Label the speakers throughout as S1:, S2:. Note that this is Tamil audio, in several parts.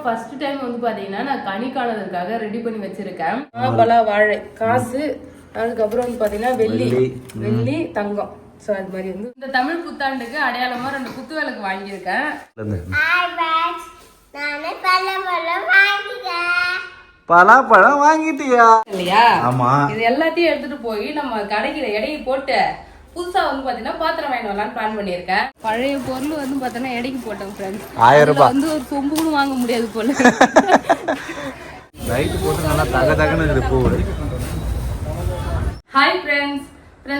S1: ஃபர்ஸ்ட் டைம் வந்து பாத்தீங்கன்னா நான் கனி காணுறதுக்காக ரெடி பண்ணி வச்சிருக்கேன். பலா வாழை காசு, அதுக்கப்புறம் வந்து பாத்தீங்கன்னா வெள்ளி தங்கம். ஸோ அது மாதிரி வந்து இந்த தமிழ் புத்தாண்டுக்கு அடையாளமா 2 குத்து விளக்கு வாங்கியிருக்கேன்.
S2: பலாப்பழம் வாங்கிட்டியா?
S1: இல்லையா?
S2: ஆமா.
S1: இது எல்லாத்தையும் எடுத்துட்டு போய் நம்ம கடைக்கிற எடையை போட்டு புதுசா வந்து பாத்தீங்கன்னா பாத்திரம் வாங்கி வரலாம்னு பிளான் பண்ணிருக்கேன். பழைய பொருள் வந்து பாத்தீங்கன்னா எடைக்கு போட்டோம் ஃப்ரெண்ட்ஸ்.
S2: 1000 ரூபாய்
S1: வந்து ஒரு சொம்பு கூட வாங்க முடியாது போல.
S2: லைட் போட்டு நல்லா தகதகன்னு இருக்கு பூ.
S1: ஹாய் ஃப்ரெண்ட்ஸ்,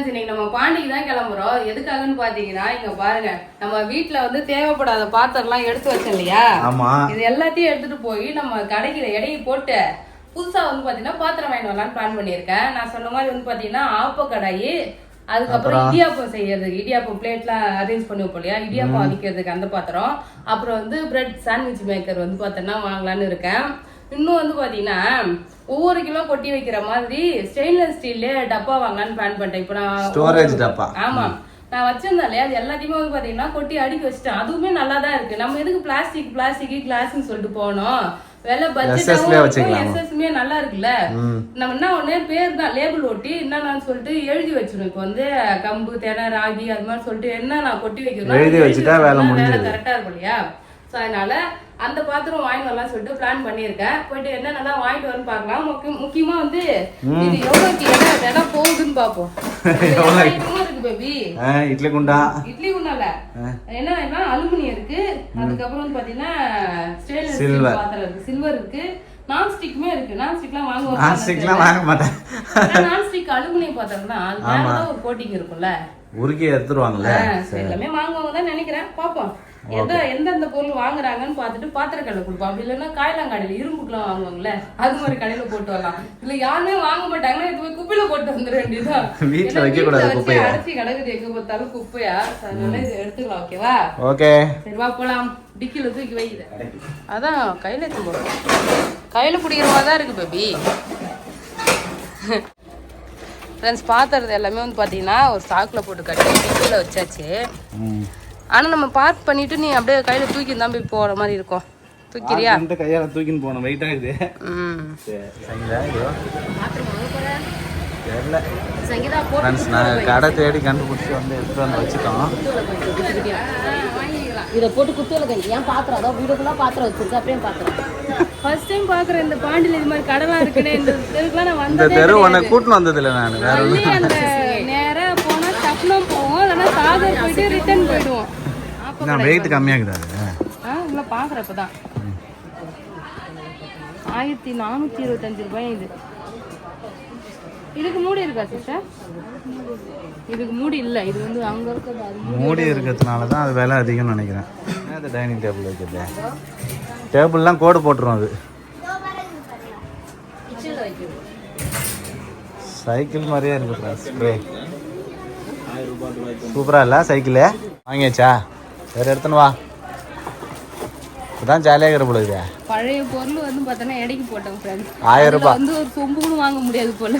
S1: இன்னைக்கு நம்ம பாண்டிக்கு தான் கிளம்புறோம். எதுக்காகன்னு பாத்தீங்கன்னா இங்க பாருங்க, நம்ம வீட்டுல வந்து தேவைப்படாத பாத்திரம்லாம் எடுத்து வச்சோம் இல்லையா?
S2: ஆமா. இது
S1: எல்லாத்தையும் எடுத்துட்டு போய் நம்ம கடைக்கிற எடையை போட்டு புதுசா வந்து பாத்தீங்கன்னா பாத்திரம் வாங்கி வரலாம்னு பிளான் பண்ணிருக்கேன். நான் சொன்ன மாதிரி வந்து பாத்தீங்கன்னா ஆப்ப கடாயி, அதுக்கப்புறம் இடியாப்பம் செய்யறதுக்கு இடியாப்பம் பிளேட்லாம் அரேஞ்ச் பண்ணி வைப்போம் இல்லையா, இடியாப்பம் அவிக்கிறதுக்கு அந்த பாத்திரம், அப்புறம் வந்து பிரெட் சாண்ட்விச் மேக்கர் வந்து பார்த்தோன்னா வாங்கலான்னு இருக்கேன். இன்னும் வந்து பாத்தீங்கன்னா ஒவ்வொரு கிலோ கொட்டி வைக்கிற மாதிரி ஸ்டெயின்லெஸ் ஸ்டீல்ல டப்பா வாங்கலான்னு பிளான் பண்ணிட்டேன். இப்போ நான்
S2: ஸ்டோரேஜ் டப்பா.
S1: ஆமா, நான் வச்சிருந்தேன் இல்லையா, அது எல்லாத்தையுமே வந்து பாத்தீங்கன்னா கொட்டி அடுக்கி வச்சுட்டேன். அதுவுமே நல்லா தான் இருக்கு. நம்ம எதுக்கு பிளாஸ்டிக் கிளாஸ்ன்னு சொல்லிட்டு போனோம், விலை பட்ஜெட்டாவும் எஸ்எஸ்மே நல்லா இருக்குல்ல. நம்ம என்ன ஒண்ணு பேர் தான் லேபிள் ஒட்டி என்னன்னு சொல்லிட்டு எழுதி வச்சிருக்கோம். இப்போ வந்து கம்பு தெனை ராகி அது மாதிரி சொல்லிட்டு என்ன நான் கொட்டி வைக்கணும்
S2: எழுதி வச்சுட்டா வேலை
S1: கரெக்டா இருக்கும் இல்லையா. ஸோ அதனால அந்த பாத்திரம் வாங்கிட்டு வரலாம் சொல்லிட்டு பிளான் பண்ணியிருக்கேன். போயிட்டு என்னென்னலாம் வாங்கிட்டு வரணும்னு பார்க்கலாம். முக்கியமா வந்து இது எவ்வளோக்கு இடம் போகுதுன்னு பார்ப்போம். இருக்கு பேபி,
S2: இட்லி குண்டா
S1: இல்ல என்ன அலுமினியம் இருக்கு, அதுக்கப்புறம் வந்து பாத்தீங்கன்னா ஸ்டெயின்லெஸ் பாத்திரம் இருக்கு, சில்வர் இருக்கு, நான்ஸ்டிக்குமே இருக்கு. நான்ஸ்டிக்லாம்
S2: வாங்க மாட்டேன்.
S1: நான்ஸ்டிக் அலுமினியம் பாத்திரம் தான், அது மேல ஒரு கோட்டிங் இருக்கும்ல,
S2: உருக்கி எடுத்துருவாங்கல்ல.
S1: எல்லாமே வாங்குவாங்க தான் நினைக்கிறேன். பாப்போம் எந்தெந்த பொருள் வாங்குறாங்கன்னு பார்த்துட்டு பாத்திர கடையில் கொடுப்போம். அப்படி இல்லைன்னா காயிலாங்காடையில இரும்புக்குலாம் வாங்குவாங்கல்ல, அது மாதிரி கடையில போட்டு வரலாம். இல்ல யாருமே வாங்க மாட்டாங்கன்னா இது போய் குப்பையில போட்டு வந்துட வேண்டியதுதான்.
S2: வீட்டுல வைக்க கூடாது, குப்பையா
S1: அடைச்சி கிடக்குது எங்க பார்த்தாலும் குப்பையா. அதனால இதை எடுத்துக்கலாம். ஓகேவா?
S2: ஓகே,
S1: சரி வா போலாம். டிக்கில தூக்கி வைக்குது, அதான் கையில எடுத்து போடும். கையில பிடிக்கிற மாதிரி தான் இருக்கு பேபி. ஃப்ரெண்ட்ஸ், பாத்திரது எல்லாமே வந்து பாத்தீங்கன்னா ஒரு சாக்குல போட்டு கட்டி டிக்கில வச்சாச்சு. ஆனா நம்ம பார்க் பண்ணிட்டு நீ அப்படியே கையில தூக்கி தான் போய் போற மாதிரி இருக்கும். தூக்கிறியா?
S2: இந்த கையால தூக்கின்னு போணும், வெயிட் ஆகுது. நான் கடை தேடி கண்டுபிடிச்சி வந்து எடுத்துட்டு வந்து வச்சுட்டோம்.
S1: இதை போட்டு குத்துவல கஞ்சி ஏன் பாத்திரம் அதான் வீடுக்குள்ள பாத்திரம் வச்சிருக்கு. அப்படியே பாத்திரம் ஃபர்ஸ்ட் டைம் பாக்குறேன் இந்த பாண்டில இது மாதிரி கடலாம் இருக்குன்னு. இந்த தெருக்குலாம் நான் வந்ததே
S2: இந்த தெரு உன்னை கூட்டின்னு வந்தது இல்லை நான். வேற
S1: அந்த நேரா போனா டப்னம் போவோம், இல்லைன்னா சாகர் போயிட்டு ரிட்டர்ன் போயிடுவோம்.
S2: நான் வெயிட் கம்மியாகுது.
S1: இல்லை பாக்குறேன் இப்பதான் 1425 ரூபாய். இதுக்கு மூடி இருக்கா சிஸ்டர்? இதுக்கு மூடி இல்லை, இது வந்து அங்க இருக்கிறது
S2: மூடி இருக்கிறதுனால தான் அது விலை அதிகம்னு நினைக்கிறேன். அது டைனிங் டேபிள் வைக்கிறது, டேபிள்லாம் கோடு போட்டுரும். அது சைக்கிள் மாதிரியே இருக்கு. ஸ்ப்ரே சூப்பரா இல்லை சைக்கிளு? வாங்கியாச்சா? வேறு எடுத்துன்னு வா, இதான் ஜாலியாக இருக்கிற போல இது.
S1: பழைய பொருள் வந்து பார்த்தோன்னா எடைக்கு போட்டோம் ஃப்ரெண்ட்ஸ்.
S2: 1000 ரூபாய்
S1: வந்து ஒரு சொம்பு கூட வாங்க முடியாது போல.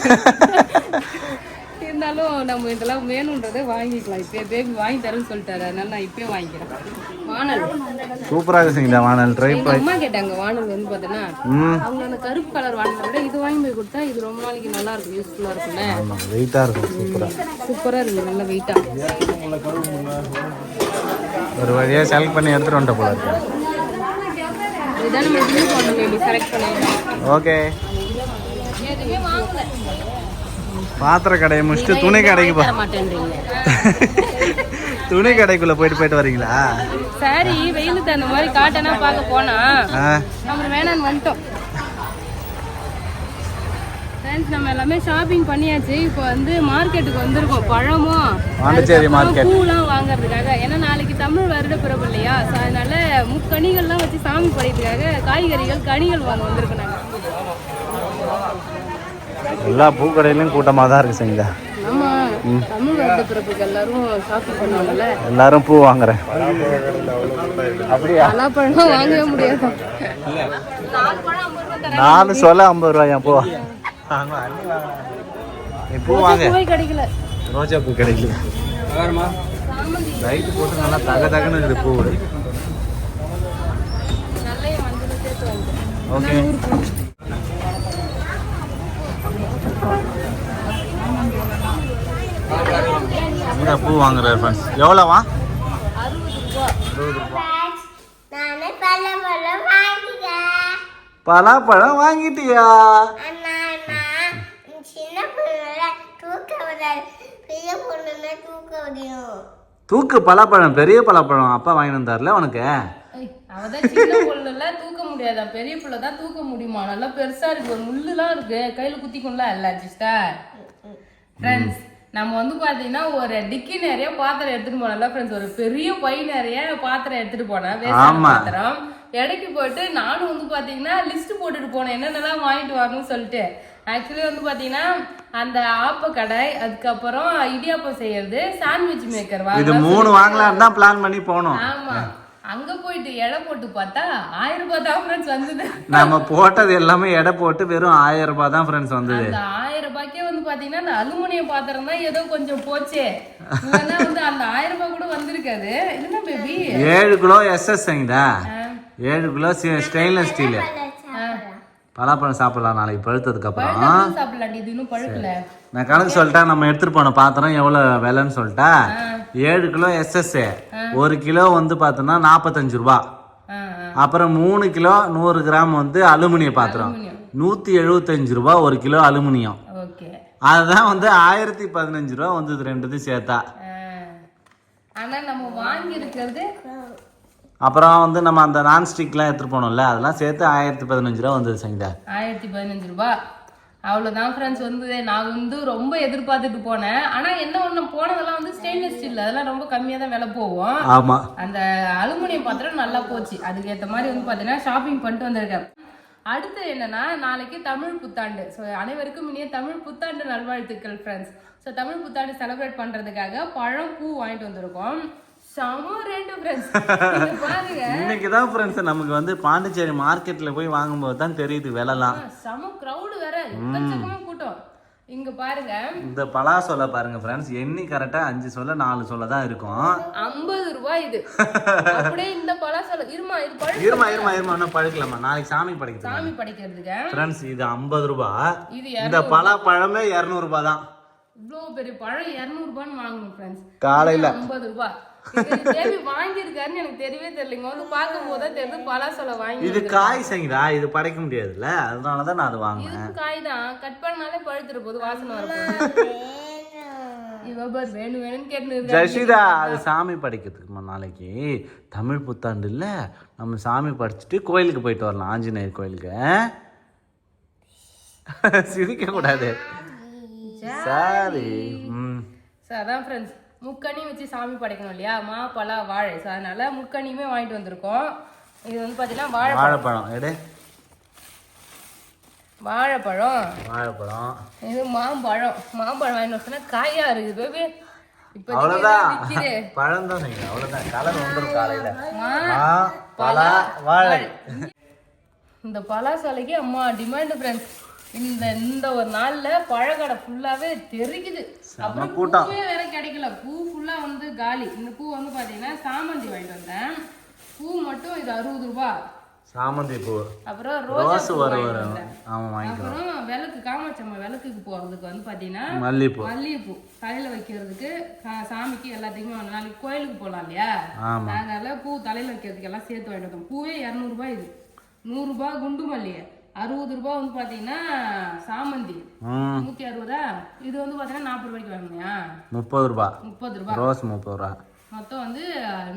S1: இருந்தாலும் நம்ம இதெல்லாம் வேணுன்றதை வாங்கிக்கலாம். இப்போ பேபி வாங்கி தரேன்னு சொல்லிட்டாரு, அதனால நான் இப்பயே வாங்கிக்கிறேன். வானல்
S2: சூப்பராக இருக்குங்க. வானல் ட்ரை பண்ணி
S1: அம்மா கேட்டாங்க. வானல் வந்து பார்த்தோன்னா அவங்க அந்த கருப்பு கலர் வானலை விட இது வாங்கி போய் கொடுத்தா இது ரொம்ப நாளைக்கு நல்லா இருக்கும், யூஸ்ஃபுல்லாக இருக்கும்ல.
S2: வெயிட்டாக இருக்கும்.
S1: சூப்பராக இருக்குது, நல்ல வெயிட்டாக.
S2: ஒரு வழியாக செலக்ட் பண்ணி எடுத்துகிட்டு வந்துட்ட போல இருக்கு.
S1: இதுதான் நம்ம பில் பண்ண பேபி செலக்ட் பண்ணிடலாம்.
S2: ஓகே,
S1: எதுவுமே வாங்கல.
S2: பாத்திர கடையை முடிச்சுட்டு துணி கடைக்கு போக
S1: மாட்டேன்றீங்க.
S2: துணி கடைக்குள்ள போயிட்டு வரீங்களா?
S1: சரி, வெயிலுக்கு அந்த மாதிரி காட்டனா பார்க்க போனா நம்ம வேணான்னு வந்துட்டோம். ஃப்ரெண்ட்ஸ், நம்ம எல்லாமே ஷாப்பிங் பண்ணியாச்சு. இப்போ வந்து மார்க்கெட்டுக்கு வந்திருக்கோம். பழமும்
S2: பாண்டிச்சேரி மார்க்கெட்
S1: பூலாம் வாங்குறதுக்காக. ஏன்னா நாளைக்கு தமிழ் வருட பிறப்பு இல்லையா, ஸோ அதனால முக்கணிகள்லாம் வச்சு சாமி படைக்கிறதுக்காக காய்கறிகள் கனிகள் வாங்க வந்திருக்கோம் நாங்கள்.
S2: எல்லா பூக்கடையிலும் கூட்டமாக தான் இருக்கு சரிங்களா?
S1: ஆமா, தமிழ் வருட பிறப்புக்கு எல்லாரும் ஷாப்பிங் பண்ணுவாங்கல்ல,
S2: எல்லாரும் பூ வாங்குறேன். அப்படியா?
S1: பழம் வாங்கவே முடியாது.
S2: 4 சொல்ல 50 ரூபாயா பூ? பூ வாங்க,
S1: கிடைக்கல.
S2: ரோஜா பூ கிடைக்கல. லைட் போட்டு நல்லா தகன்னு இருக்குது பூ.
S1: நல்ல மஞ்சள் சேர்த்து
S2: ஓகே இந்த பூ வாங்குறாரு ஃப்ரெண்ட்ஸ். எவ்வளோவா? 60 ரூபா. பலாப்பழம் வாங்கிட்டியா? தூக்கு பலாப்பழம், பெரிய பலாப்பழம் அப்பா வாங்கிட்டு வந்தார்ல உனக்கு.
S1: அவதான் சின்ன புள்ள தூக்க முடியாதா, பெரிய புள்ள தான் தூக்க முடியுமா? நல்லா பெருசா இருக்கு, ஒரு முள்ளுலாம் இருக்கு, கையில குத்திக்கும்ல இல்ல சிஸ்டர். ஃப்ரெண்ட்ஸ் நம்ம வந்து பாத்தீங்கன்னா ஒரு டிக்கி நிறைய பாத்திரம் எடுத்துட்டு போனோம்ல ஃப்ரெண்ட்ஸ், ஒரு பெரிய பை நிறைய பாத்திரம் எடுத்துட்டு போனேன், வேஸ்டான பாத்திரம். இடைக்கு போயிட்டு நானும் வந்து பாத்தீங்கன்னா லிஸ்ட் போட்டுட்டு போனேன் என்னென்னலாம் வாங்கிட்டு வரணும்னு சொல்லிட்டு. ஆக்சுவலி வந்து பாத்தீங்கன்னா அந்த ஆப்ப கடை, அதுக்கப்புறம் இடியாப்பம் செய்யறது, சாண்ட்விச் மேக்கர்
S2: இது 3 வாங்கலாம் தான் பிளான் பண்ணி போனோம்.
S1: ஆமா, அங்க போயிட்டு எடை போட்டு பார்த்தா 1000 ரூபாய் தான் ஃப்ரெண்ட்ஸ் வந்தது.
S2: நம்ம போட்டது எல்லாமே எடை போட்டு வெறும் 1000 ரூபாய் தான் ஃப்ரெண்ட்ஸ் வந்தது.
S1: அந்த 1000 ரூபாய்க்கே வந்து பாத்தீங்கன்னா அந்த அலுமினியம் பாத்திரம் தான் ஏதோ கொஞ்சம் போச்சே, இல்லைன்னா வந்து அந்த 1000 ரூபாய் கூட வந்திருக்காது. என்ன பேபி
S2: 7 கிலோ எஸ்எஸ்ங்கடா, 7 கிலோ ஸ்டெயின்லெஸ் ஸ்டீல். பலாப்பழம் சாப்பிடலாம் நாளைக்கு பழுத்ததுக்கு அப்புறம்.
S1: சாப்பிடலாம், இது இன்னும் பழுக்கல.
S2: நான் கணக்கு சொல்லிட்டா, நம்ம எடுத்துட்டு போன பாத்திரம் எவ்வளவு விலைன்னு சொல்லிட்டா, 7 கிலோ எஸ்எஸ், 1 கிலோ வந்து பார்த்தோம்னா 45 ரூபா. அப்புறம் 3 கிலோ 100 கிராம் வந்து அலுமினிய பாத்திரம் 175 ரூபா 1 கிலோ அலுமினியம். அதுதான் வந்து 1015 ரூபா வந்தது ரெண்டுத்தையும் சேர்த்தா.
S1: ஆனா நம்ம வாங்கி இருக்கிறது,
S2: அப்புறம் வந்து நம்ம அந்த நான்ஸ்டிக்லாம் எடுத்துட்டு போனோம்ல, அதெல்லாம் சேர்த்து 1015 ரூபா வந்தது சங்கீதா. 1015
S1: ரூபா அவ்வளோதான் ஃப்ரெண்ட்ஸ் வந்தது. நான் வந்து ரொம்ப எதிர்பார்த்துட்டு போனேன். ஆனா என்ன ஒண்ணு, போனதெல்லாம் வந்து ஸ்டெயின்லெஸ் ஸ்டீல், அதெல்லாம் ரொம்ப கம்மியா தான் விலை போகும்.
S2: ஆமா,
S1: அந்த அலுமினியம் பாத்திரம் நல்லா போச்சு. அதுக்கு ஏற்ற மாதிரி வந்து பாத்தீங்கன்னா ஷாப்பிங் பண்ணிட்டு வந்திருக்கேன். அடுத்து என்னன்னா, நாளைக்கு தமிழ் புத்தாண்டு. ஸோ அனைவருக்கும் இனிய தமிழ் புத்தாண்டு நல்வாழ்த்துக்கள் ஃப்ரெண்ட்ஸ். ஸோ தமிழ் புத்தாண்டு செலிப்ரேட் பண்றதுக்காக பழம், பூ வாங்கிட்டு வந்திருக்கோம்.
S2: இன்னைக்குதான் ஃப்ரெண்ட்ஸ் நமக்கு வந்து பாண்டிச்சேரி மார்க்கெட்ல போய் வாங்கும்போது தான் தெரியுது விலைலாம்.
S1: செம கிரவுட் வேற, எக்கச்சக்கமா கூட்டம். இங்க பாருங்க,
S2: இந்த பலாசோலை பாருங்க ஃப்ரெண்ட்ஸ், எண்ணி கரெக்டா 5 சொல்ல 4 சொல்ல தான் இருக்கும்.
S1: 50 ரூபாய் இது. அப்படியே இந்த பலாசோலை இருமா, இது பழம்
S2: இருமா இன்னும் பழுக்கலாமா, நாளைக்கு சாமி
S1: படைக்கிறதுக்கு
S2: ஃப்ரெண்ட்ஸ். இது 50 ரூபாய், இந்த பலா பழமே 200 ரூபாய் தான்.
S1: இவ்வளோ பெரிய பழம் 200 ரூபான்னு வாங்கணும் ஃப்ரெண்ட்ஸ்.
S2: காலையில
S1: 50 ரூபாய் வாங்கியிருக்காருன்னு எனக்கு தெரியவே தெரியலங்க. வந்து பார்க்கும் போது தெரியுது பலாசோலை வாங்கி.
S2: இது காய் சங்கிதா, இது படைக்க முடியாதுல்ல, அதனாலதான் நான் அது வாங்கினேன்.
S1: இது காய் தான், கட் பண்ணாலே பழுத்துற போது வாசனை வரப்போகுது. வேணும் வேணும்னு கேட்டு
S2: ஜஷிதா, அது சாமி படைக்கிறதுக்கு நாளைக்கு தமிழ் புத்தாண்டு இல்ல, நம்ம சாமி படிச்சுட்டு கோயிலுக்கு போயிட்டு வரலாம், ஆஞ்சநேயர் கோயிலுக்கு. சிரிக்க கூடாது சாரி.
S1: அதான் ஃப்ரெண்ட்ஸ், முக்கணி வச்சு சாமி படைக்கணும் இல்லையா, மா பலா வாழை. ஸோ அதனால முக்கணியுமே வாங்கிட்டு வந்திருக்கோம். இது வந்து பார்த்தீங்கன்னா வாழைப்பழம்
S2: எடு,
S1: வாழைப்பழம். இது மாம்பழம் வாங்கிட்டு வந்தா காயா இருக்குது பேபி. இப்போ
S2: அவ்வளோதான், பழம் தான் அவ்வளோதான், கலர் வந்துடும் காலையில. பலா வாழை.
S1: இந்த பலாசோலைக்கு அம்மா டிமாண்ட் ஃப்ரெண்ட்ஸ். இந்த ஒரு நாள்ல பழக்கடை ஃபுல்லாவே தெரிக்குது. அப்புறம் பூவே வேற கிடைக்கல, பூ ஃபுல்லா வந்து காலி. இந்த பூ வந்து பாத்தீங்கன்னா சாமந்தி வாங்கிட்டு வந்தேன். பூ மட்டும் இது 60 ரூபாய்
S2: சாமந்தி பூ.
S1: அப்புறம் ரோஸ்
S2: வரும்.
S1: அப்புறம் விளக்கு, காமாட்சம்மா விளக்குக்கு போறதுக்கு வந்து பாத்தீங்கன்னா மல்லிகைப்பூ தலையில வைக்கிறதுக்கு, சாமிக்கு எல்லாத்துக்குமே. நாளைக்கு கோயிலுக்கு போலாம் இல்லையா, அதனால பூ தலையில வைக்கிறதுக்கு எல்லாம் சேர்த்து வாங்கிட்டு வந்தோம். பூவே 200 ரூபாய். இது 100 ரூபாய் குண்டு மல்லிகை, 60 ரூபாய் வந்து பாத்தீங்கன்னா சாமந்தி 160. இது வந்து பாத்தீங்கன்னா 40 ரூபாய்க்கு வாங்கினியா,
S2: 30 ரூபாய் ரோஸ் 30 ரூபாய்,
S1: மொத்தம் வந்து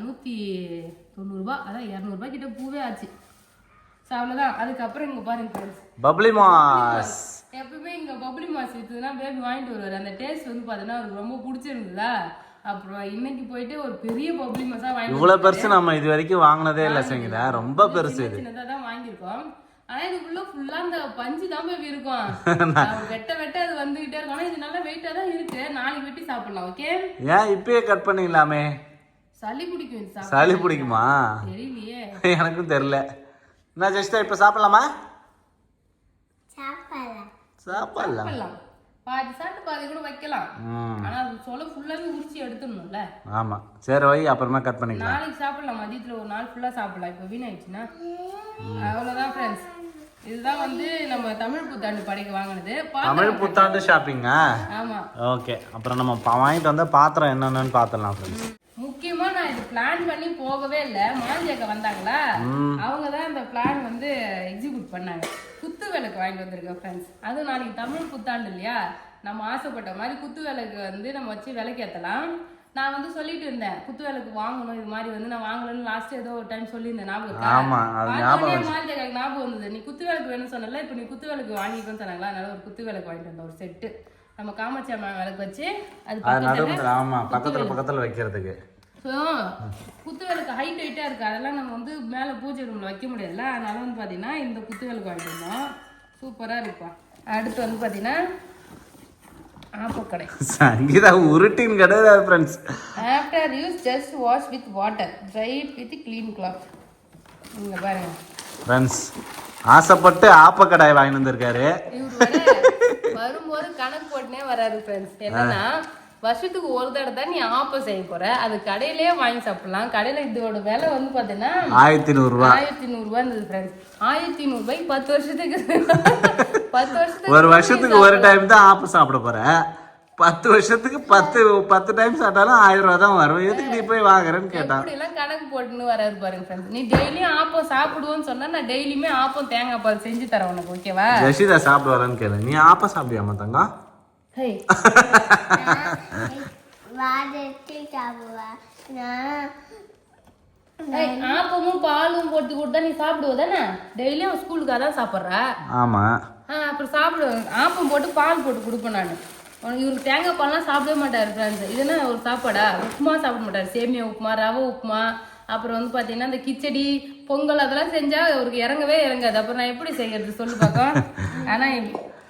S1: 190 ரூபாய். அதான் 200 ரூபாய் கிட்ட பூவே ஆச்சு. ஸோ அவ்வளோதான். அதுக்கப்புறம் இங்கே பாருங்க
S2: பப்ளி மாஸ்.
S1: எப்பவுமே இங்கே பப்ளி மாஸ் விற்றுதுன்னா பேபி வாங்கிட்டு வருவார். அந்த டேஸ்ட் வந்து பார்த்தீங்கன்னா அவருக்கு ரொம்ப பிடிச்சிருந்ததா. அப்புறம் இன்னைக்கு போயிட்டு ஒரு பெரிய பப்ளி மாஸா வாங்கி.
S2: இவ்வளவு பெருசு நம்ம இது வரைக்கும் வாங்கினதே இல்லை சங்கீதா, ரொம்ப பெருசு. இது
S1: சின்னதாக தான் வாங்கியிருக்கோம். ஆனா இதுக்குள்ள ஃபுல்லா அந்த பஞ்சு தான் பேபி இருக்கும். வெட்ட அது வந்துகிட்டே இருக்கும். ஆனா இது நல்லா வெயிட்டா தான் இருக்கு. நாளைக்கு வெட்டி சாப்பிடலாம். ஓகே, ஏன் இப்பயே கட் பண்ணிடலாமே? சளி பிடிக்கும். சளி பிடிக்குமா தெரியலையே, எனக்கும் தெரியல. நான் ஜஸ்ட் இப்ப சாப்பிடலாமா? சாப்பிடலாம். பாதி சாப்பிட்டு பாதி கூட வைக்கலாம். ஆனா அது சொல்ல ஃபுல்லாவே உரிச்சி எடுத்துடணும்ல. ஆமா, சரி வை, அப்புறமா கட் பண்ணிக்கலாம். நாளைக்கு சாப்பிடலாம், மதியத்துல ஒரு நாள் ஃபுல்லா சாப்பிடலாம். இப்ப வீணாயிடுச்சுன்னா அவ்வளவுதான் ஃப்ரெண்ட்ஸ். இதுதான் வந்து நம்ம தமிழ் புத்தாண்டு படைக்கு வாங்கினது.
S2: தமிழ் புத்தாண்டு ஷாப்பிங்கா?
S1: ஆமா.
S2: ஓகே, அப்புறம் நம்ம வாங்கிட்டு வந்த பாத்திரம் என்னென்னு பார்த்துடலாம் ஃப்ரெண்ட்ஸ்.
S1: முக்கியமா நான் இது பிளான் பண்ணி போகவே இல்லை. மாஞ்சியக்கா வந்தாங்களா, அவங்க தான் அந்த பிளான் வந்து எக்ஸிக்யூட் பண்ணாங்க. குத்து விளக்கு வாங்கிட்டு வந்திருக்கேன் ஃப்ரெண்ட்ஸ். அதுவும் நாளைக்கு தமிழ் புத்தாண்டு இல்லையா, நம்ம ஆசைப்பட்ட மாதிரி குத்து விளக்கு வந்து நம்ம வச்சு விளக்கேற்றலாம். நான் வந்து சொல்லிட்டு இருந்தேன் குத்து விளக்கு வாங்கணும், இது மாதிரி வந்து நான் வாங்கணும்னு லாஸ்ட் ஏதோ ஒரு டைம் சொல்லியிருந்தேன். ஞாபகம் வந்தது. நீ குத்து விளக்கு வேணும்னு சொன்னல, இப்போ நீ குத்து விளக்கு வாங்கிக்கணும்னு சொன்னாங்களா, அதனால ஒரு குத்து விளக்கு வாங்கிட்டு வந்தேன், ஒரு செட்டு. நம்ம காமாட்சி அம்மா விளக்கு வச்சு அது
S2: பக்கத்துல வைக்கிறதுக்கு.
S1: ஸோ குத்து விளக்கு ஹைட்டா இருக்கு, அதெல்லாம் நம்ம வந்து மேலே பூஜை ரூம்ல வைக்க முடியாதுல்ல, அதனால வந்து பார்த்தீங்கன்னா இந்த குத்து விளக்கு வாங்கிட்டு வந்தோம். சூப்பரா இருப்பா. அடுத்து வந்து பார்த்தீங்கன்னா ஆப்பக்கடை.
S2: சங்கீதா உருட்டின் கிடையாது friends.
S1: After use just wash with water, try it with clean cloth. இங்க பாருங்க
S2: ஃப்ரெண்ட்ஸ், ஆசைப்பட்டு ஆப்பக்கடாய் வாங்கி வந்திருக்காரு.
S1: வரும்போது கணக்கு போட்டுனே வராரு ஃப்ரெண்ட்ஸ். என்னன்னா வருஷத்துக்கு ஒரு தடவை தான் நீ ஆப்பம் செய்ய போற, அது கடையிலேயே வாங்கி சாப்பிடலாம். கடையில இதோட விலை வந்து பாத்தீங்கன்னா
S2: 1100 ரூபாய்.
S1: 1100 ரூபாய் இருந்தது ஃப்ரெண்ட்ஸ். 1100 ரூபாய்க்கு 10 வருஷத்துக்கு 10 வருஷத்துக்கு
S2: ஒரு வருஷத்துக்கு ஒரு டைம் தான் ஆப்பம் சாப்பிட போற. 10 வருஷத்துக்கு 10 டைம் சாப்பிட்டாலும் 1000 ரூபாய் தான் வரும். எதுக்கு நீ போய் வாங்குறேன்னு கேட்டான்.
S1: இப்படி எல்லாம் கணக்கு போட்டுன்னு வராது பாருங்க ஃப்ரெண்ட்ஸ். நீ டெய்லியும் ஆப்பம் சாப்பிடுவோன்னு சொன்னா நான் டெய்லியுமே ஆப்பம் தேங்காய் பால் செஞ்சு தரேன் உனக்கு, ஓகேவா?
S2: ஜெஷிதா சாப்பிடுவாரான்னு கேளு. நீ ஆப்பம் சாப்பிடுவியாமா தங்கம்?
S1: ஆப்பமும் பாலும் போட்டு கொடுத்தா நீ சாப்பிடுவதானே? டெய்லியும் ஸ்கூலுக்கு அதான் சாப்பிட்ற.
S2: ஆமா.
S1: அப்புறம் சாப்பிடு. ஆப்பம் போட்டு பால் போட்டு கொடுப்பேன் நான். இவருக்கு தேங்காய் பால்லாம் சாப்பிடவே மாட்டாரு ஃப்ரெண்ட்ஸ். இதுனா ஒரு சாப்பாடா? உப்புமா சாப்பிட மாட்டாரு. சேமியா உப்புமா, ரவை உப்புமா, அப்புறம் வந்து பாத்தீங்கன்னா இந்த கிச்சடி, பொங்கல் அதெல்லாம் செஞ்சா அவருக்கு இறங்கவே இறங்காது. அப்புறம் நான் எப்படி செய்யறது சொல்லு பார்க்க. ஆனா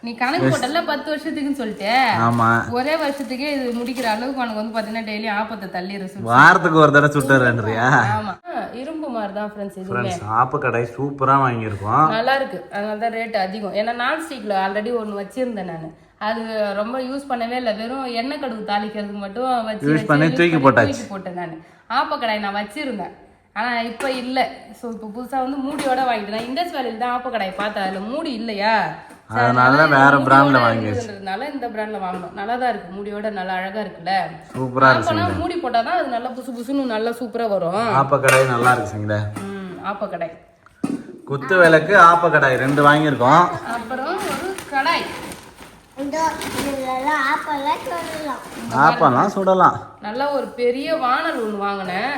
S1: நீ கணக்கு போட்டல 10 வருஷத்துக்குன்னு சொல்லிட்டு, ஒரே வருஷத்துக்கே இது முடிக்கிற அளவுக்கு உனக்கு வந்து பாத்தீங்கன்னா டெய்லி ஆப்பத்தை தள்ளிடுற.
S2: வாரத்துக்கு ஒரு தடவை சுட்டுறேன்றியா?
S1: ஆமா, இரும்பு மாதிரி தான் ஃப்ரெண்ட்ஸ். இதுவே
S2: ஆப்பக்கடை சூப்பரா வாங்கியிருக்கோம்,
S1: நல்லா இருக்கு. அதனால தான் ரேட் அதிகம். ஏன்னா நான்ஸ்டிக்ல ஆல்ரெடி ஒன்று வச்சிருந்தேன் நான், அது ரொம்ப யூஸ் பண்ணவே இல்லை. வெறும் எண்ணெய் கடுகு தாளிக்கிறதுக்கு மட்டும் வச்சு தூக்கி போட்டேன் நான். ஆப்பக்கடாய் நான் வச்சிருந்தேன், ஆனா இப்ப இல்ல. ஸோ இப்போ புதுசா வந்து மூடியோட வாங்கிட்டேன். இண்டஸ் வேலையில தான் ஆப்பக்கடாய் பார்த்தேன், அதுல மூடி இல்லையா,
S2: அதனால வேற பிராண்ட்ல
S1: வாங்கிருந்ததுனால இந்த பிராண்ட்ல வாங்கணும். நல்லா தான் இருக்கு, மூடியோட நல்லா அழகா இருக்குல்ல,
S2: சூப்பரா இருக்கு.
S1: மூடி போட்டாதான் அது நல்லா புசு புசுன்னு நல்லா சூப்பரா வரும்.
S2: ஆப்பக்கடாய் நல்லா இருக்கு சங்கீதா.
S1: ஆப்பக்கடாய்,
S2: குத்து விளக்கு, ஆப்பக்கடாய் 2 வாங்கியிருக்கோம்.
S1: அப்புறம் ஒரு கடாய்,
S2: ஆப்பெல்லாம் சுடலாம்.
S1: நல்ல ஒரு பெரிய வானல் ஒண்ணு வாங்கினேன்.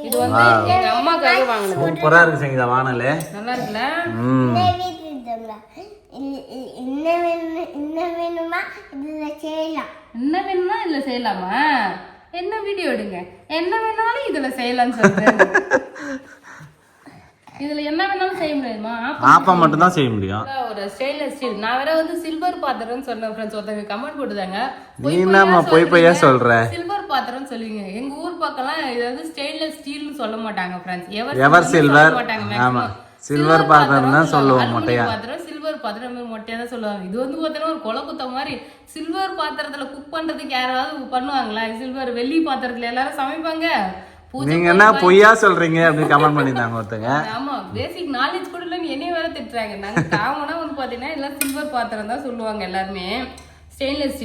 S1: இது வந்து எங்க அம்மாக்காக வாங்கினேன்.
S2: சூப்பரா இருக்கு சங்கீதா வானல்.
S1: நல்லா இருக்குல்ல?
S3: என்ன வேணுமா
S1: இதுல செய்யலாமா? என்ன வீடியோ எடுங்க, என்ன வேணாலும் இதுல செய்யலாம்னு சொல்றேன். இதுல என்ன வேணாலும் செய்ய முடியுமா?
S2: ஆப்பம் மட்டும் தான் செய்ய முடியும்.
S1: ஒரு ஸ்டெயின்லெஸ் ஸ்டீல். நான் வேற வந்து சில்வர் பாத்திரம்னு சொன்னேன் ஃப்ரெண்ட்ஸ். ஒருத்தங்க கமெண்ட் போட்டுதாங்க,
S2: நீ என்னமா போய் சொல்ற?
S1: சில்வர் பாத்திரம்னு சொல்லுவீங்க. எங்க ஊர் பக்கம்லாம் இது வந்து ஸ்டெயின்லெஸ் ஸ்டீல்னு சொல்ல மாட்டாங்க ஃப்ரெண்ட்ஸ்.
S2: Ever silver. ஆமா, சில்வர் பாத்திரம் தான் சொல்லுவோம் மொட்டையா.
S1: பாத்திரம் சில்வர் பாத்திரம் மொட்டையா தான் சொல்லுவாங்க. இது வந்து பாத்தீங்கன்னா ஒரு கொலை குத்த மாதிரி. சில்வர் பாத்திரத்துல குக் பண்றதுக்கு யாராவது பண்ணுவாங்களா? சில்வர் வெள்ளி பாத்திரத்துல எல்லாரும் சமைப்பாங்க.
S2: நீங்க என்ன பொய்யா சொல்றீங்க அப்படின்னு கமெண்ட் பண்ணிருந்தாங்க ஒருத்தங்க.
S1: ஆமா, பேசிக் நாலேஜ் கூட இல்ல, நீ என்னைய வேற திட்டுறாங்க. நாங்க காமனா வந்து பாத்தீங்கன்னா எல்லாம் சில்வர் பாத்திரம் தான் சொல்லுவாங்க எல்லாருமே. ஸ்டெயின்லெஸ்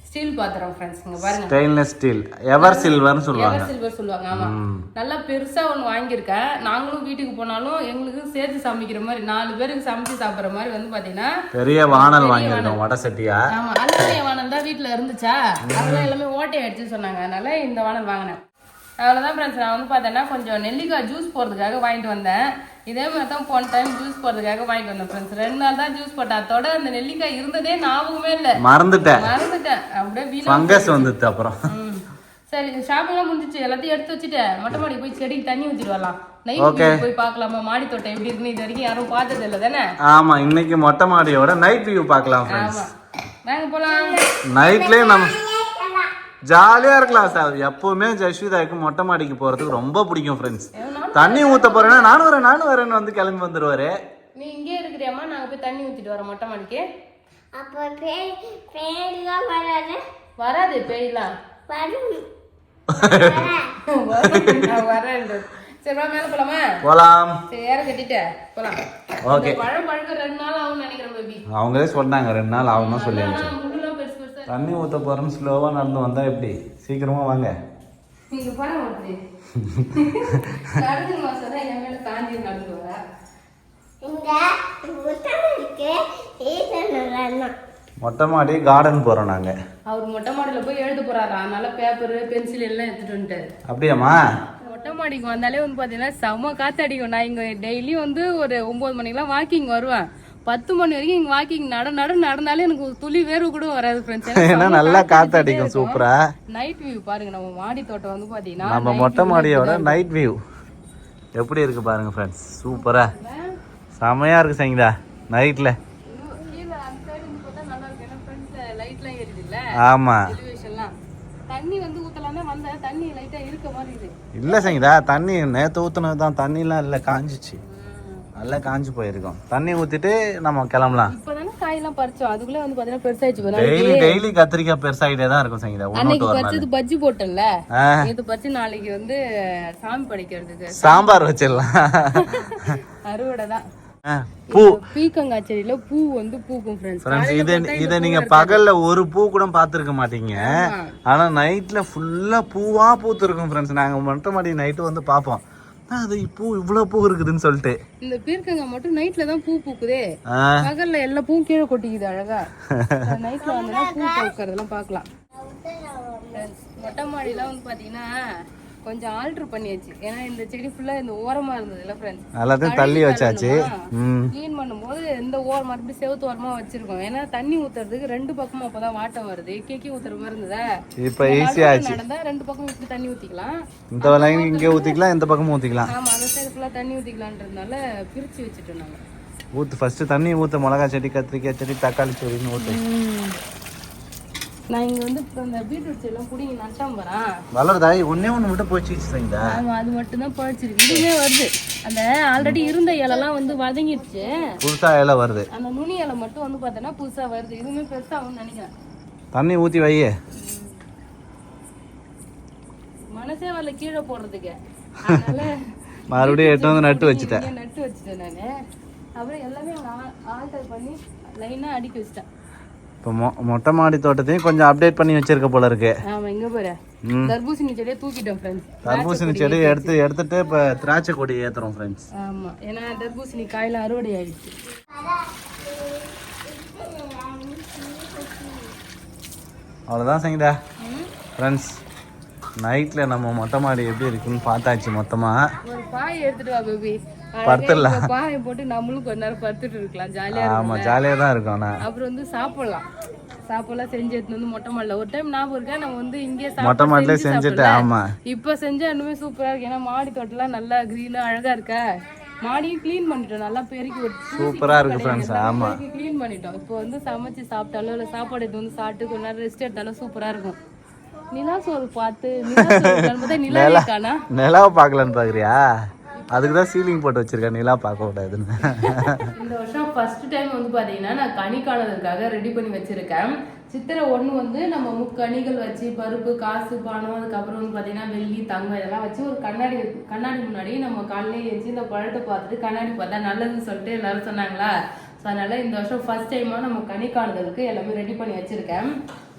S1: ஸ்டீல் பாத்திரம் ஃப்ரெண்ட்ஸ். இங்க பாருங்க,
S2: ஸ்டெயின்லெஸ் ஸ்டீல் எவர் சில்வர்னு சொல்லுவாங்க.
S1: எவர் சில்வர் சொல்லுவாங்க. ஆமா, நல்லா பெருசா ஒன்னு வாங்கியிருக்கேன். நாங்களும் வீட்டுக்கு போனாலும் எங்களுக்கு சேர்த்து சமைக்கிற மாதிரி 4 பேருக்கு சமைச்சு சாப்பிடுற மாதிரி வந்து பாத்தீங்கன்னா
S2: பெரிய வானல் வாங்கியிருக்கோம், வடை சட்டியா.
S1: ஆமா, அலுமினிய வானல் தான் வீட்டுல இருந்துச்சா, அதெல்லாம் எல்லாமே ஓட்டை அடிச்சு சொன்னாங்க, அதனால இந்த வானல் வாங்கினேன். அவ்வளோதான் ஃப்ரெண்ட்ஸ். நான் வந்து பார்த்தேன்னா கொஞ்சம் நெல்லிக்காய் ஜூஸ் போடுறதுக்காக வாங்கிட்டு வந்தேன். இதே மாதிரி தான் போன டைம் ஜூஸ் போடுறதுக்காக வாங்கிட்டு வந்தேன் ஃப்ரெண்ட்ஸ். 2 நாள் தான் ஜூஸ் போட்டேன். அதோட அந்த நெல்லிக்காய் இருந்ததே ஞாபகமே இல்லை, மறந்துட்டேன். அப்படியே ஃபங்கஸ் வந்துச்சு. அப்புறம் சரி, ஷாப்பிங்லாம் முடிஞ்சிச்சு, எல்லாத்தையும் எடுத்து வச்சுட்டு மொட்டை மாடி போய் செடிக்கு தண்ணி ஊற்றிட்டு வரலாம். நைட் போய் பார்க்கலாமா மாடி தோட்டம் எப்படி இருக்குன்னு இது வரைக்கும் யாரும் பார்த்தது இல்லை தானே? ஆமா, இன்னைக்கு மொட்டை மாடியோட நைட் வியூ பார்க்கலாம் ஃப்ரெண்ட்ஸ். வாங்க போலாம். நைட்லயே நம்ம ஜாலியா இருக்கலாம் சார். எப்பவுமே ஜஸ்விதாக்கு மொட்டை மாடிக்கு போறதுக்கு ரொம்ப பிடிக்கும் ஃப்ரெண்ட்ஸ். தண்ணி ஊத்த போறேன்னா நானும் வரேன்னு வந்து கிளம்பி வந்துருவாரு. நீ இங்கே இருக்கிறியாமா? நாங்க போய் தண்ணி ஊத்திட்டு வரோம் மொட்டை மாடிக்கு. அப்ப பேய்லாம் வராது. பேய்லாம் வரேன். சரி, மேல போலாமா? போலாம். சரி, ஏற கட்டிட்டு போலாம். ஓகே. பழம் பழுக்க 2 நாள் ஆகும்.
S2: அவங்களே சொன்னாங்க 2 நாள் ஆகும் தான் சொல்லி அனுப்பிச்சேன்.
S1: முள்ளெல்லாம் பெருசு பெருசா
S2: தண்ணி ஊற்ற போகிறோன்னு ஸ்லோவாக நடந்து வந்தால் எப்படி? சீக்கிரமாக வாங்க.
S1: நீங்க பாரு ஒருத்தர் நடந்து மாசம் தான் என் மேல காஞ்சி நடந்து வர.
S3: இங்க முட்டை இருக்கு.
S2: மொட்டை மாடி கார்டன் போகிறோம் நாங்கள்.
S1: அவர் மொட்டை மாடியில போய் எழுத போறாரா, அதனால பேப்பரு பென்சில் எல்லாம் எடுத்துட்டு வந்துட்டாரு.
S2: அப்படியாம்மா?
S1: மொட்டை மாடிக்கு வந்தாலே வந்து பாத்தீங்கன்னா செம்ம காத்தடிக்கும். நான் இங்க டெய்லி வந்து ஒரு 9 மணிக்கெல்லாம் வாக்கிங் வருவேன். 10 மணி வரைக்கும் இங்க வாக்கிங் நடந்தாலே எனக்கு ஒரு துளி வேர்வு கூட வராது ஃப்ரெண்ட்ஸ்.
S2: ஏன்னா நல்லா காத்தடிக்கும் சூப்பரா.
S1: நைட் வியூ பாருங்க, நம்ம மாடி தோட்டம் வந்து பாத்தீங்கன்னா
S2: நம்ம மொட்டை மாடியோட நைட் வியூ எப்படி இருக்கு பாருங்க ஃப்ரெண்ட்ஸ். சூப்பரா செமையா இருக்கு சங்கீதா நைட்ல. ஆமா
S1: தண்ணி வந்து ஊத்தலாம்னா வந்தா தண்ணி லைட்டா இருக்க மாதிரி இருக்கு.
S2: இல்ல சங்கீதா, தண்ணி நேத்து ஊத்துனதுதான், தண்ணிலாம் இல்ல, காஞ்சிச்சு, நல்லா காஞ்சு போயிருக்கோம். தண்ணி ஊத்திட்டு நம்ம கிளம்பலாம்.
S1: இப்பதானே காயெல்லாம் பறிச்சோம், அதுக்குள்ள வந்து பாத்தீங்கன்னா பெருசாயிடுச்சு.
S2: டெய்லி கத்திரிக்காய் பெருசாகிட்டே தான் இருக்கும் சங்கீதா.
S1: அன்னைக்கு பறிச்சது பஜ்ஜி போட்டோம்ல, இது பறிச்சு நாளைக்கு வந்து சாமி படைக்கிறதுக்கு
S2: சாம்பார் வச்சிடலாம்.
S1: அறுவடை தான்.
S2: பூ
S1: பீக்கங்காய் செடியில பூ வந்து பூக்கும் ஃப்ரெண்ட்ஸ்.
S2: இத நீங்க பகல்ல ஒரு பூ கூட பாத்துருக்க மாட்டீங்க, ஆனா நைட்ல ஃபுல்லா பூவா பூத்து இருக்கும் ஃப்ரெண்ட்ஸ். நாங்க மொட்டை மாடி நைட்டு வந்து பாப்போம், அது பூ இவ்வளவு பூ இருக்குதுன்னு சொல்லிட்டு.
S1: இந்த பீர்க்கங்காய் மட்டும் நைட்ல தான் பூ பூக்குதே, பகல்ல எல்லா பூவும் கீழே கொட்டிக்குது அழகா. நைட்ல வந்து பூ பூக்கறதெல்லாம் பாக்கலாம். மொட்டை மாடிலாம் வந்து பாத்தீங்கன்னா கொஞ்சம் ஆல்டர் பண்ணியாச்சு. ஏன்னா இந்த செடி ஃபுல்லா இந்த ஓரமா இருந்ததுல ஃப்ரெண்ட்ஸ்,
S2: எல்லாத்தையும் தள்ளி வச்சாச்சு.
S1: க்ளீன் பண்ணும்போது இந்த ஓரம் மறுபடியும் செவுத்து ஓரமா வச்சிருக்கோம். ஏன்னா தண்ணி ஊத்துறதுக்கு 2 பக்கமும் அப்பதான் வாட்டம் வருது. கேக்கி ஊத்துற மாதிரி இருந்ததா,
S2: இப்ப ஈஸியா ஆச்சு.
S1: நடந்தா 2 பக்கமும் இப்படி தண்ணி ஊத்திக்கலாம்.
S2: இந்த லைன் இங்க ஊத்திக்கலாம், இந்த பக்கமும் ஊத்திக்கலாம்.
S1: ஆமா, அந்த சைடு ஃபுல்லா தண்ணி ஊத்திக்கலாம்ன்றதுனால பிரிச்சு வச்சுட்டோம் நாங்க.
S2: ஊத்து ஃபர்ஸ்ட் தண்ணி ஊத்து. மிளகா செடி, கத்திரிக்காய் செடி, தக்காளி செடின்னு ஊத்து.
S1: நான் இங்க வந்து இந்த பீட்ரூட் செடிலாம் புடிங்கி நட்டாம வரேன்.
S2: வளருதா? ஒண்ணே ஒண்ணு மட்டும் போயிடுச்சு சங்கீதா.
S1: ஆமா, அது மட்டும் தான் பழிச்சிருக்கு. இதுவே வருது. அந்த ஆல்ரெடி இருந்த இலைலாம் வந்து வதங்கிடுச்சு,
S2: புதுசா இலை வருது.
S1: அந்த நுனி இலை மட்டும் வந்து பார்த்தோன்னா புதுசா வருது. இதுவுமே பெருசா ஆகும்னு நினைக்கிறேன்.
S2: தண்ணி ஊத்தி வையே.
S1: மனசே வரல கீழே போடுறதுக்கு, அதனால
S2: மறுபடியும் எட்டு வந்து நட்டு வச்சுட்டேன்.
S1: நட்டு வச்சுட்டேன் நானு. அப்புறம் எல்லாமே ஆல்டர் பண்ணி லைனா அடுக்கி வச்சுட்டேன்.
S2: இப்போ மொட்டை மாடி தோட்டத்தையும் கொஞ்சம் அப்டேட் பண்ணி வச்சிருக்க போல இருக்கு.
S1: ஆமா, இங்க பாரு தர்பூசணி செடியை தூக்கிட்டோம் ஃப்ரெண்ட்ஸ்.
S2: தர்பூசணி செடி எடுத்துட்டு இப்போ திராட்சை கொடி ஏத்துறோம் ஃப்ரெண்ட்ஸ்.
S1: ஆமா, ஏன்னா தர்பூசணி காயில அறுவடை ஆயிடுச்சு.
S2: அவ்வளோதான் சங்கீதா ஃப்ரெண்ட்ஸ். நைட்ல நம்ம மொட்டை மாடி எப்படி இருக்குன்னு பார்த்தாச்சு. மொத்தமா
S1: ஒரு பாய் எடுத்துட்டு வா பேபி,
S2: படுத்துடலாம்.
S1: பாயை போட்டு நம்மளும் கொஞ்ச நேரம் படுத்துட்டு இருக்கலாம், ஜாலியா.
S2: ஆமா, ஜாலியா தான் இருக்கும்.
S1: அப்புறம் வந்து சாப்பிடலாம் செஞ்சு எடுத்து வந்து மொட்டை மாடல ஒரு டைம் ஞாபகம் இருக்கா, நம்ம வந்து இங்கே
S2: மொட்டை மாடல செஞ்சுட்டு. ஆமா,
S1: இப்ப செஞ்சா இன்னுமே சூப்பரா இருக்கு. ஏன்னா மாடி தோட்டம்லாம் நல்லா கிரீனா அழகா இருக்கா. மாடியும் கிளீன் பண்ணிட்டோம், நல்லா பெருக்கி
S2: சூப்பரா இருக்கு ஃப்ரெண்ட்ஸ். ஆமா,
S1: கிளீன் பண்ணிட்டோம். இப்போ வந்து சமைச்சு சாப்பிட்டாலும் இல்ல சாப்பாடு எடுத்து வந்து சாப்பிட்டு கொஞ்ச நேரம் ரெஸ்ட் எடுத்தாலும் சூப்பரா இருக்கும். நிலா சோறு பார்த்து
S2: நிலாவை பார்க்கலான்னு பாக்குறியா? அதுக்குதான் சீலிங் போட்டு வச்சிருக்கேன், நிலா பார்க்க கூடாதுன்னு.
S1: இந்த வருஷம் ஃபர்ஸ்ட் டைம் வந்து பாத்தீங்கன்னா நான் கனி காணுறதுக்காக ரெடி பண்ணி வச்சிருக்கேன். சித்திரை 1 வந்து நம்ம முக்கணிகள் வச்சு பருப்பு, காசு, பணம், அதுக்கப்புறம் வந்து பாத்தீங்கன்னா வெள்ளி, தங்கம் இதெல்லாம் வச்சு ஒரு கண்ணாடி முன்னாடி நம்ம காலையிலே எழுந்து இந்த பழத்தை பார்த்துட்டு கண்ணாடி பார்த்தா நல்லதுன்னு சொல்லிட்டு எல்லாரும் சொன்னாங்களா. ஸோ அதனால இந்த வருஷம் ஃபர்ஸ்ட் டைமா நம்ம கனி காணுதலுக்கு எல்லாமே ரெடி பண்ணி வச்சிருக்கேன்.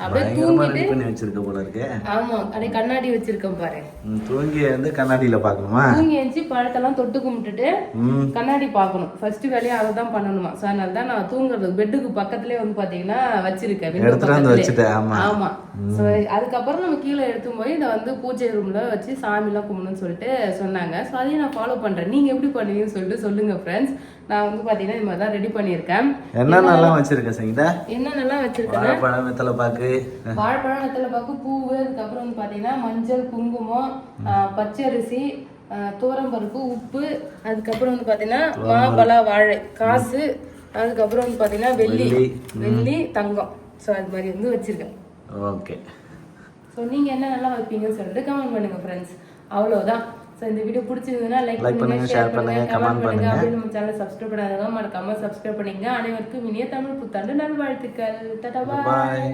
S1: அப்படியே தூங்கிட்டு
S2: வச்சிருக்க போல இருக்கு.
S1: ஆமா, அப்படியே கண்ணாடி வச்சிருக்கேன் பாரு.
S2: தூங்கி வந்து கண்ணாடியில பாக்கணுமா?
S1: தூங்கி எழுந்து பழத்தெல்லாம் தொட்டு கும்பிட்டுட்டு கண்ணாடி பாக்கணும். ஃபர்ஸ்ட் வேலையை அதை தான் பண்ணணுமா. ஸோ அதனால தான் நான் தூங்குறது பெட்டுக்கு பக்கத்துலயே வந்து பாத்தீங்கன்னா வச்சிருக்கேன். ஆமா, ஸோ அதுக்கப்புறம் நம்ம கீழே எடுத்து போய் இதை வந்து பூஜை ரூம்ல வச்சு சாமி எல்லாம் கும்பிடணும்னு சொல்லிட்டு சொன்னாங்க. ஸோ அதையும் நான் ஃபாலோ பண்றேன். நீங்க எப்படி பண்ணுவீங்கன்னு சொல்லிட்டு சொல்லுங்க ஃப்ரெண்ட்ஸ். நான் வந்து பாத்தீங்கன்னா இந்த மாதிரி தான் ரெடி பண்ணிருக்கேன்.
S2: என்னென்னலாம் வச்சிருக்கேன் சங்கீதா?
S1: என்னென்னலாம் வச்சிருக்கேன்?
S2: வாழைப்பழம், வெத்தலை பாக்கு,
S1: பூவு, அதுக்கப்புறம் வந்து பாத்தீங்கன்னா மஞ்சள், குங்குமம், பச்சரிசி, தூரம்பருப்பு, உப்பு, அதுக்கப்புறம் வந்து பாத்தீங்கன்னா மாம்பழ, வாழை, காசு, அதுக்கப்புறம் வந்து பாத்தீங்கன்னா வெள்ளி, தங்கம். ஸோ அது மாதிரி வந்து வச்சிருக்கேன்.
S2: ஓகே.
S1: ஸோ நீங்க என்ன நல்லா வைப்பீங்கன்னு சொல்லிட்டு கமெண்ட் பண்ணுங்க ஃப்ரெண்ட்ஸ். அவ்வளவுதான். ஸோ இந்த வீடியோ பிடிச்சிருந்ததுன்னா லைக் பண்ணுங்க, ஷேர் பண்ணுங்க, கமெண்ட் பண்ணுங்க. அப்படியே நம்ம சேனலை சப்ஸ்கிரைப் பண்ணாதவங்க மறக்காம சப்ஸ்கிரைப் பண்ணிங்க. அனைவருக்கும் இனிய தமிழ் புத்தாண்டு நல்வாழ்த்துக்கள். டாடா, பாய்.